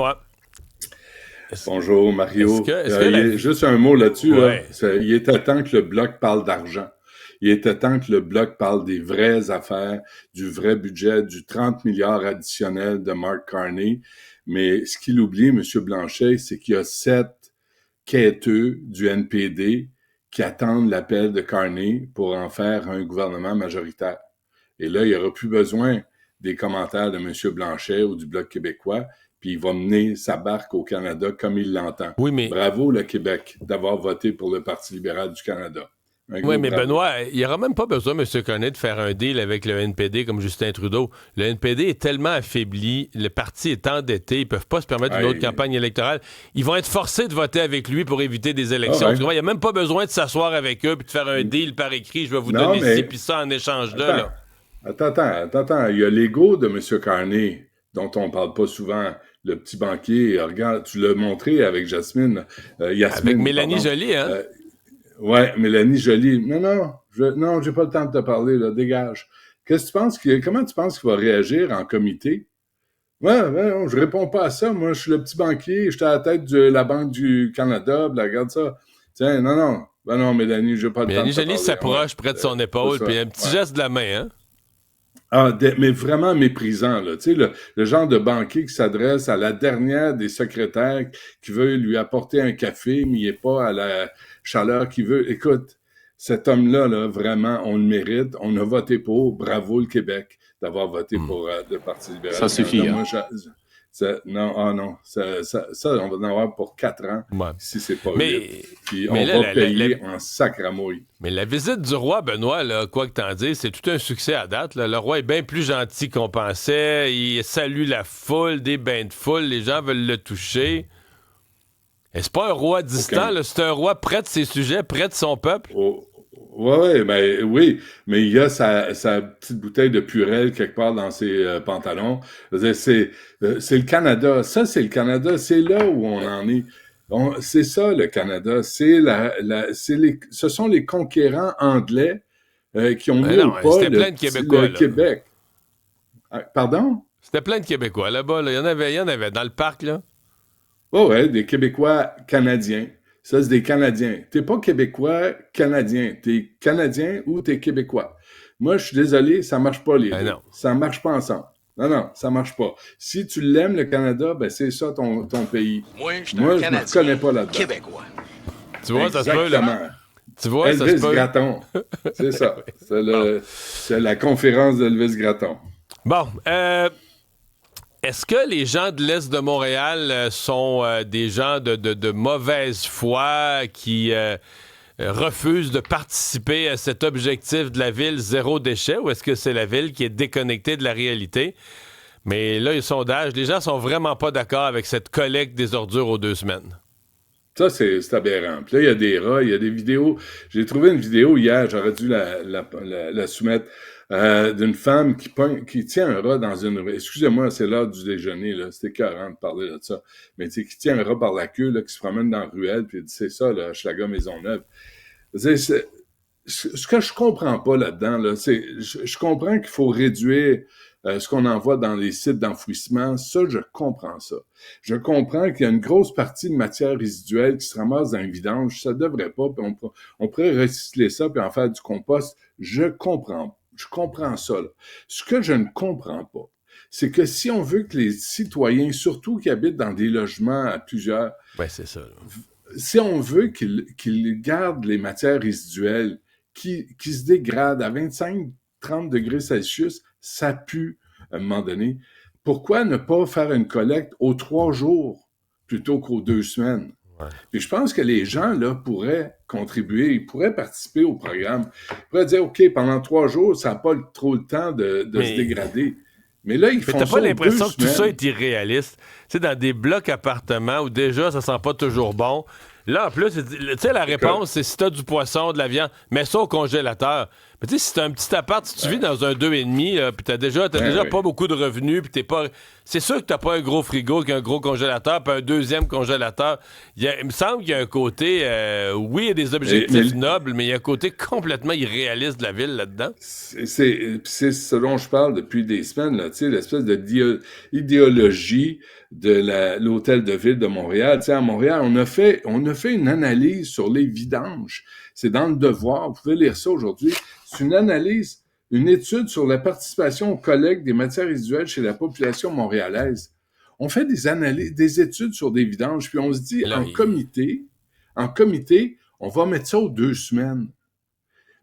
Ouais. Bonjour Est-ce Mario. que, est-ce que la... Juste un mot là-dessus, là. Ouais. Il était temps que le Bloc parle d'argent. Il était temps que le Bloc parle des vraies affaires, du vrai budget, du 30 milliards additionnels de Mark Carney. Mais ce qu'il oublie, M. Blanchet, c'est qu'il y a 7 quêteux du NPD qui attendent l'appel de Carney pour en faire un gouvernement majoritaire. Et là, il n'y aura plus besoin des commentaires de M. Blanchet ou du Bloc québécois, puis il va mener sa barque au Canada comme il l'entend. Oui, mais Bravo, le Québec, d'avoir voté pour le Parti libéral du Canada. Un Oui, gros mais bravo. Benoît, il n'y aura même pas besoin, M. Cornet, de faire un deal avec le NPD comme Justin Trudeau. Le NPD est tellement affaibli, le parti est endetté, ils ne peuvent pas se permettre une autre Hey, campagne électorale. Ils vont être forcés de voter avec lui pour éviter des all élections. Tu right. comprends? Il n'y a même pas besoin de s'asseoir avec eux et de faire un deal par écrit. Je vais vous Non, donner ci mais puis ça en échange de, attends, là. attends. Il y a l'ego de M. Carney, dont on parle pas souvent. Le petit banquier, regarde, tu l'as montré avec Avec Yasmine, Mélanie pardon. Joly, hein? Euh, Ouais, Mélanie Joly. Non, j'ai pas le temps de te parler, là, dégage. Comment tu penses qu'il va réagir en comité? Ouais, non, je réponds pas à ça. Moi, je suis le petit banquier, j'étais à la tête de la Banque du Canada, regarde ça. Tiens, non. Ben non, Mélanie, j'ai pas le temps Mélanie de te Joly parler. Ouais, s'approche près de son c'est épaule, puis ça. un petit Ouais. geste de la main, hein? Mais vraiment méprisant, là. Tu sais, le genre de banquier qui s'adresse à la dernière des secrétaires qui veut lui apporter un café, mais il n'est pas à la chaleur qu'il veut. Écoute, cet homme-là, là, vraiment, on le mérite. On a voté pour. Bravo le Québec d'avoir voté Hmm. pour le Parti libéral Ça du Canada. suffit, hein? Moi, non, non. Ça, on va en avoir pour 4 ans, Ouais. si c'est pas 8. Mais, Puis mais on là, va payer en sacramouille. Mais la visite du roi, Benoît, là, quoi que t'en dises, c'est tout un succès à date. Là. Le roi est bien plus gentil qu'on pensait. Il salue la foule, des bains de foule. Les gens veulent le toucher. Et c'est pas un roi distant, Aucun. là, c'est un roi près de ses sujets, près de son peuple. Oh, ouais, ben oui, mais il y a sa petite bouteille de Purel quelque part dans ses pantalons. Je veux dire, c'est le Canada. Ça, c'est le Canada. C'est là où on en est. C'est ça, le Canada. Ce sont les conquérants anglais qui ont Mais mis au non, pas c'était plein de le Québécois, là. Québec. Ah, pardon? C'était plein de Québécois là-bas. Là. Il y en avait dans le parc, là. Oh ouais, des Québécois canadiens. Ça, c'est des Canadiens. T'es pas Québécois canadien. T'es Canadien ou t'es Québécois. Moi, je suis désolé, ça marche pas les Ben deux. non. Ça marche pas ensemble. Non, ça marche pas. Si tu l'aimes, le Canada, ben c'est ça ton pays. Moi, je suis un Moi, je me reconnais Canadien pas là-dedans. québécois. Tu vois, ça se peut, là. Exactement. Tu vois, ça se Elvis peut. Gratton. C'est ça. Bon. C'est la conférence d'Elvis Gratton. Bon, est-ce que les gens de l'Est de Montréal sont des gens de mauvaise foi qui refusent de participer à cet objectif de la ville zéro déchet ou est-ce que c'est la ville qui est déconnectée de la réalité? Mais là, les sondages, les gens sont vraiment pas d'accord avec cette collecte des ordures aux 2 semaines. Ça, c'est aberrant. Puis là, il y a des rats, il y a des vidéos. J'ai trouvé une vidéo hier, j'aurais dû la soumettre, d'une femme qui tient un rat dans une... Excusez-moi, c'est l'heure du déjeuner, là. C'était écœurant de parler de ça. Mais tu sais, qui tient un rat par la queue, là, qui se promène dans la ruelle, puis elle dit, c'est ça, là, Hochelaga Maisonneuve. Ce que je comprends pas là-dedans, là, je comprends qu'il faut réduire ce qu'on envoie dans les sites d'enfouissement. Ça, je comprends ça. Je comprends qu'il y a une grosse partie de matière résiduelle qui se ramasse dans un vidange. Ça devrait pas, puis on pourrait recycler ça puis en faire du compost. Je comprends ça, là. Ce que je ne comprends pas, c'est que si on veut que les citoyens, surtout qui habitent dans des logements à plusieurs, Ouais, c'est ça. Là. si on veut qu'ils gardent les matières résiduelles qui se dégradent à 25-30 degrés Celsius, ça pue à un moment donné. Pourquoi ne pas faire une collecte aux 3 jours plutôt qu'aux 2 semaines? Ouais. Puis je pense que les gens là pourraient contribuer, ils pourraient participer au programme. Ils pourraient dire, OK, pendant 3 jours, ça n'a pas trop le temps de se dégrader. Mais là, ils Mais font t'as ça pas aux 2 l'impression que tout ça semaines. est irréaliste? Tu sais, dans des blocs appartements où déjà ça sent pas toujours bon. Là, en plus, tu sais, la réponse, c'est si t'as du poisson, de la viande, mets ça au congélateur. Mais tu sais, si t'as un petit appart, si tu vis dans un 2,5, puis t'as déjà Oui. pas beaucoup de revenus, puis t'es pas... C'est sûr que t'as pas un gros frigo, qu'un gros congélateur, puis un deuxième congélateur. Il me semble qu'il y a un côté... oui, il y a des objectifs nobles, mais il y a un côté complètement irréaliste de la ville là-dedans. C'est ce dont je parle depuis des semaines, là, tu sais, l'espèce de idéologie de l'hôtel de ville de Montréal. Tu sais, à Montréal, on a fait une analyse sur les vidanges. C'est dans le Devoir. Vous pouvez lire ça aujourd'hui. C'est une analyse, une étude sur la participation aux collectes des matières résiduelles chez la population montréalaise. On fait des analyses, des études sur des vidanges, puis on se dit, Là, en comité, on va mettre ça aux 2 semaines.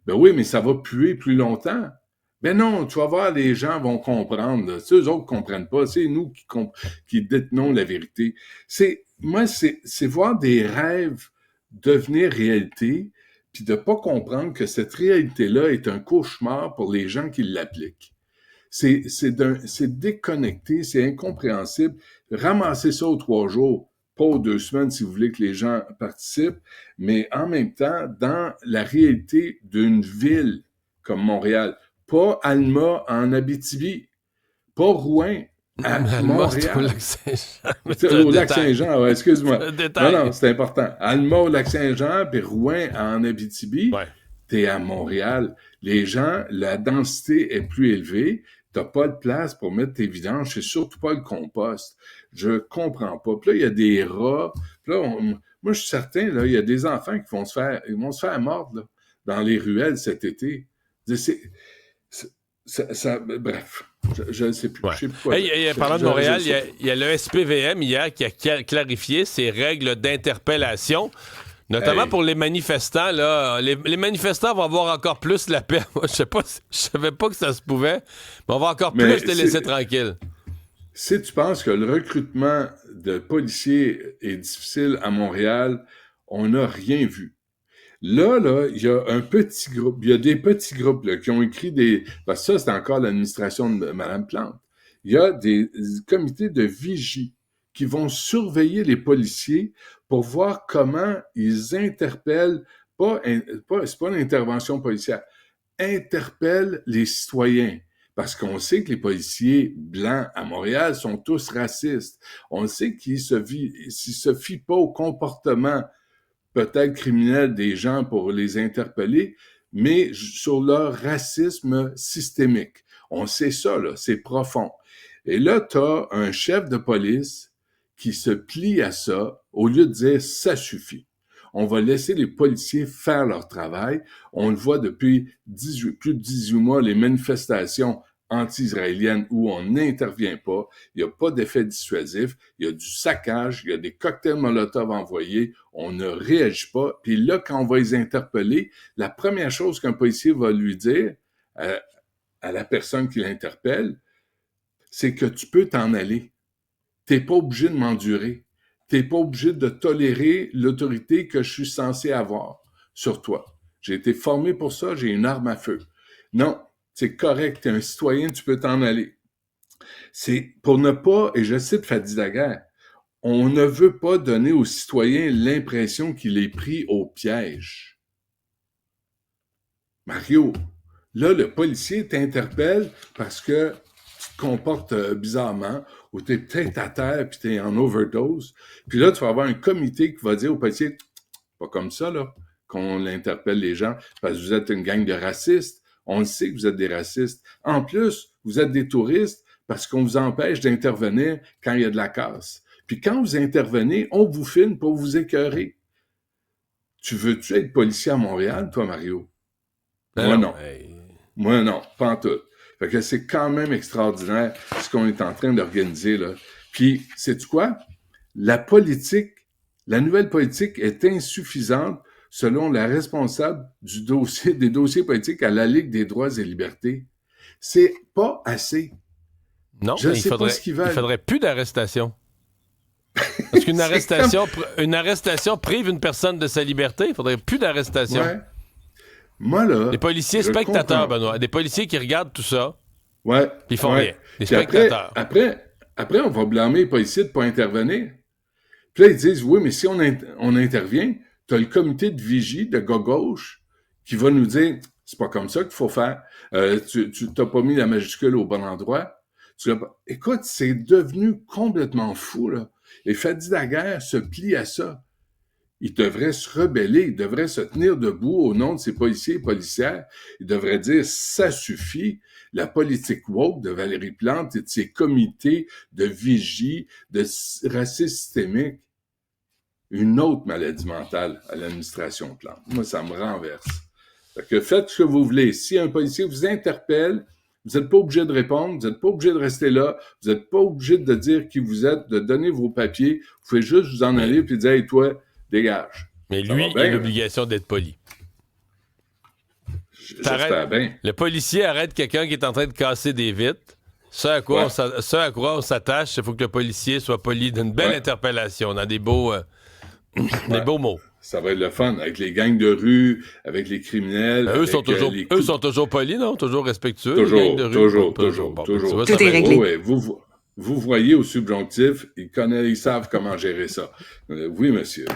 Ben oui, mais ça va puer plus longtemps. Ben non, tu vas voir, les gens vont comprendre. C'est eux autres qui comprennent pas. C'est nous qui détenons la vérité. C'est voir des rêves devenir réalité, puis de pas comprendre que cette réalité-là est un cauchemar pour les gens qui l'appliquent. C'est déconnecté, c'est incompréhensible. Ramassez ça aux 3 jours, pas aux 2 semaines si vous voulez que les gens participent, mais en même temps, dans la réalité d'une ville comme Montréal, pas Alma en Abitibi, pas Rouen, à Alma, c'est au Montréal. Lac-Saint-Jean. Au Lac-Saint-Jean, ouais, excuse-moi. C'est un détail. Non, c'est important. Alma au Lac-Saint-Jean, puis Rouen en Abitibi, Ouais. t'es à Montréal. Les gens, la densité est plus élevée. T'as pas de place pour mettre tes vidanges. C'est surtout pas le compost. Je comprends pas. Puis là, il y a des rats. Puis là, moi, je suis certain, là, il y a des enfants qui vont se faire mordre, là, dans les ruelles cet été. Bref, je ne sais plus. Ouais. Je sais plus quoi. Parlant de Montréal, il y a le SPVM hier qui a clarifié ses règles d'interpellation. Notamment pour les manifestants, là. Les manifestants vont avoir encore plus la paix. Moi, je savais pas que ça se pouvait, mais on va encore plus les laisser tranquilles. Si tu penses que le recrutement de policiers est difficile à Montréal, on n'a rien vu. Là, il y a un petit groupe, il y a des petits groupes là, qui ont écrit des... Parce que ça, c'est encore l'administration de Mme Plante. Il y a des comités de vigie qui vont surveiller les policiers pour voir comment ils interpellent, c'est pas l'intervention policière, interpellent les citoyens. Parce qu'on sait que les policiers blancs à Montréal sont tous racistes. On sait qu'ils se fient pas au comportement peut-être criminel des gens pour les interpeller, mais sur leur racisme systémique. On sait ça, là, c'est profond. Et là, tu as un chef de police qui se plie à ça au lieu de dire « ça suffit ». On va laisser les policiers faire leur travail. On le voit depuis plus de 18 mois, les manifestations anti-israéliennes où on n'intervient pas, il n'y a pas d'effet dissuasif, il y a du saccage, il y a des cocktails Molotov envoyés, on ne réagit pas. Puis là, quand on va les interpeller, la première chose qu'un policier va lui dire à la personne qui l'interpelle, c'est que tu peux t'en aller. T'es pas obligé de m'endurer. T'es pas obligé de tolérer l'autorité que je suis censé avoir sur toi. J'ai été formé pour ça, j'ai une arme à feu. Non, c'est correct, t'es un citoyen, tu peux t'en aller. C'est pour ne pas, et je cite Fadi Daguerre, on ne veut pas donner aux citoyens l'impression qu'il est pris au piège. Mario, là, le policier t'interpelle parce que tu te comportes bizarrement, ou t'es peut-être à terre, puis t'es en overdose. Puis là, tu vas avoir un comité qui va dire au policier, pas comme ça, là, qu'on interpelle les gens, parce que vous êtes une gang de racistes. On le sait que vous êtes des racistes. En plus, vous êtes des touristes parce qu'on vous empêche d'intervenir quand il y a de la casse. Puis quand vous intervenez, on vous filme pour vous écœurer. Tu veux-tu être policier à Montréal, toi, Mario? Moi, non. Moi, non, pas en tout. Fait que c'est quand même extraordinaire ce qu'on est en train d'organiser, là. Puis, sais-tu quoi? La nouvelle politique est insuffisante selon la responsable des dossiers politiques à la Ligue des droits et libertés. C'est pas assez. Non, je sais pas ce qu'ils veulent. Il faudrait plus d'arrestation. Parce qu'une une arrestation prive une personne de sa liberté. Il faudrait plus d'arrestation. Ouais. Moi, là... Des policiers spectateurs, Benoît. Des policiers qui regardent tout ça. Ouais. Puis ils font rien. Des spectateurs. Après, on va blâmer les policiers de ne pas intervenir. Puis là, ils disent, oui, mais si on intervient, tu as le comité de vigie de gauche qui va nous dire, c'est pas comme ça qu'il faut faire. Tu t'as pas mis la majuscule au bon endroit. Écoute, c'est devenu complètement fou, là. Et Fadi Daguerre se plie à ça. il devrait se rebeller, il devrait se tenir debout au nom de ses policiers et policières. Il devrait dire, ça suffit. La politique woke de Valérie Plante et de ses comités de vigie, de racisme systémique, une autre maladie mentale à l'administration Plante. Moi, ça me renverse. Fait que faites ce que vous voulez. Si un policier vous interpelle, vous n'êtes pas obligé de répondre, vous n'êtes pas obligé de rester là, vous n'êtes pas obligé de dire qui vous êtes, de donner vos papiers. Vous pouvez juste vous en aller et dire, hey, toi, dégage. Mais lui, il a l'obligation d'être poli. J'espère bien. Le policier arrête quelqu'un qui est en train de casser des vitres. Ce à quoi on s'attache, il faut que le policier soit poli d'une belle interpellation, dans des beaux mots. Ça va être le fun, avec les gangs de rue, avec les criminels. Eux sont toujours polis, non? Toujours respectueux. Toujours, les gangs de rue. toujours. Vois, tout est réglé. Ouais, vous voyez au subjonctif, ils savent comment gérer ça. Oui, monsieur.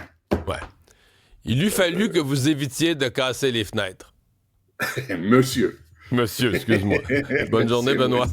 Ouais. Il eût fallu que vous évitiez de casser les fenêtres. Monsieur. Monsieur, excuse-moi. Bonne journée, Benoît.